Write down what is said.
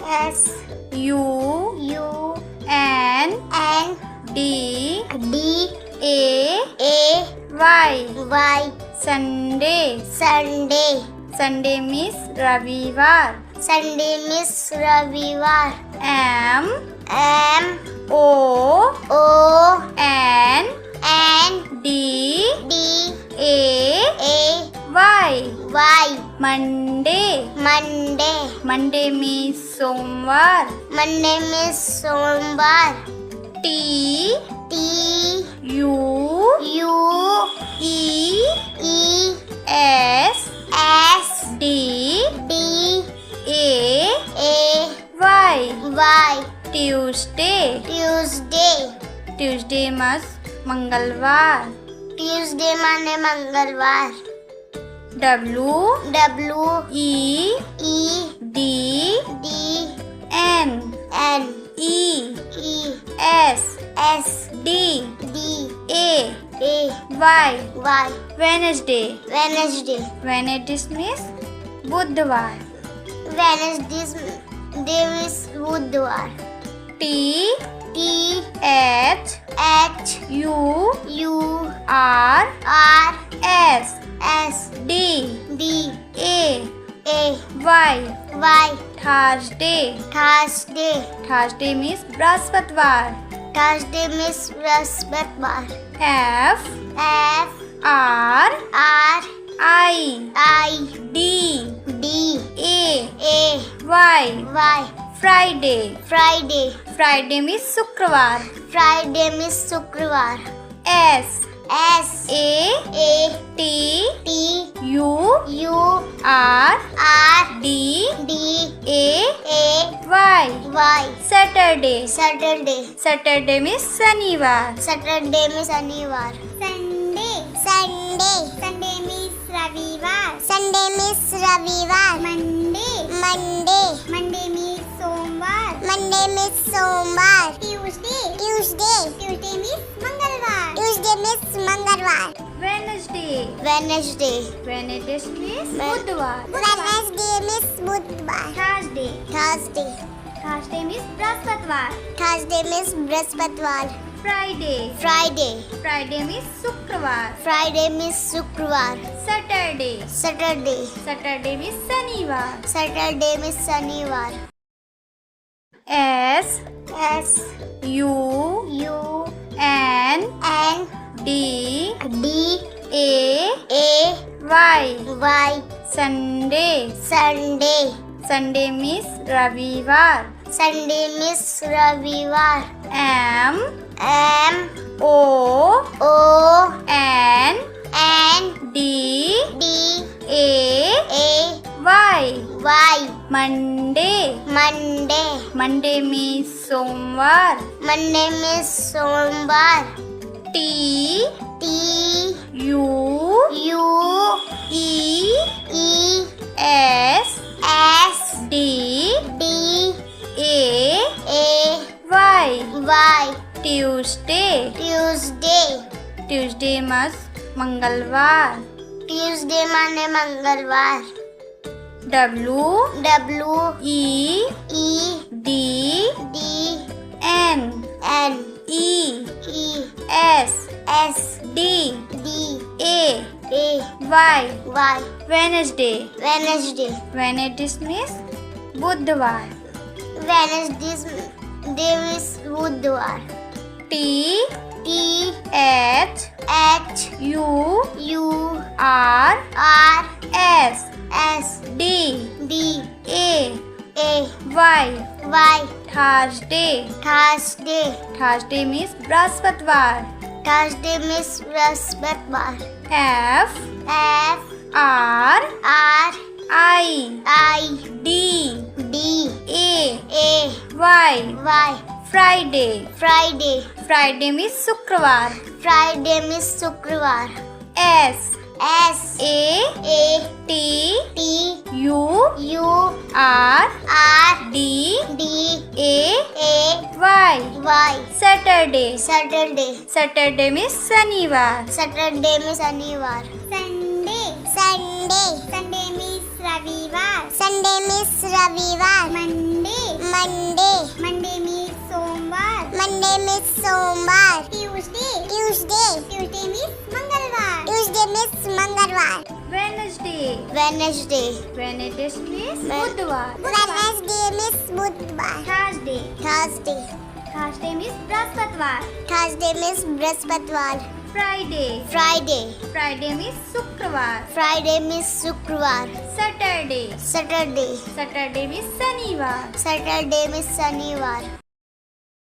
S U U N N D D A A Y. Y. Sunday. Sunday. Sunday means रविवार. Sunday means रविवार. M M O O N N D D A A Y. Y. Monday. Monday. Monday means सोमवार. Monday means सोमवार. T T U U E E S S D D A A Y. Y. Tuesday. Tuesday. Tuesday means मंगलवार. Tuesday माने मंगलवार. W W E E D D N N E E S S D D A A Y. Y. Wednesday. Wednesday. Wednesday means बुधवार. Wednesday is बुधवार. T T H H U U R R S S D D A A Y. Y. Thursday. Thursday. Thursday means बृहस्पतिवार. Thursday means बृहस्पतिवार. F F R R I I D D A A Y. Y. Friday. Friday. Friday means शुक्रवार. Friday means शुक्रवार. S S A A T T U U R R D D A A Y. Y. Saturday. Saturday. Saturday means शनिवार. Saturday में शनिवार. Sunday. Sunday. Sunday means रविवार. Sunday means रविवार. Monday. Monday. Monday means सोमवार. Monday means सोमवार. Tuesday. Tuesday. Tuesday means मंगलवार. Tuesday means मंगलवार. Wednesday. Wednesday. Wednesday means बुधवार. Wednesday means बुधवार. Thursday. Thursday. Thursday means बृहस्पतिवार. Thursday means बृहस्पतिवार. Friday. Friday. Friday means शुक्रवार. Friday means शुक्रवार. Saturday. Saturday. Saturday means शनिवार. Saturday means शनिवार. S S U U N N D D A A Y. Y. Sunday. Sunday. Sunday means रविवार. Sunday means रविवार. M M O O N N D D A A Y. Y. Monday. Monday. Monday means सोमवार. Monday means सोमवार. T T U U E E S S D D A A Y. Y. Tuesday. Tuesday. Tuesday means मंगलवार. Tuesday माने मंगलवार. W W E E D D N N E E S S D D A A Y. Y. Wednesday. Wednesday. Wednesday means बुधवार. Wednesday is बुधवार. T T H H U U R R S S D D A A Y. Y. Thursday. Thursday. Thursday means बृहस्पतिवार. Thursday means बृहस्पतिवार. F F R R I I D D A A Y. Y. Friday. Friday. Friday means शुक्रवार. Friday means शुक्रवार. S S A A T T U U R R D D A A Y. Y. Saturday. Saturday. Saturday means शनिवार. Saturday में शनिवार. Sunday. Sunday. Sunday means रविवार. Sunday means रविवार. Monday. Wednesday Wednesday Wednesday means बुधवार Wednesday means बुधवार Thursday Thursday Thursday means बृहस्पतिवार Thursday means बृहस्पतिवार Friday Friday Friday means शुक्रवार फ्राइडे मीन्स शुक्रवार सैटरडे सैटरडे सैटरडे मीन्स शनिवार सैटरडे मीन्स शनिवार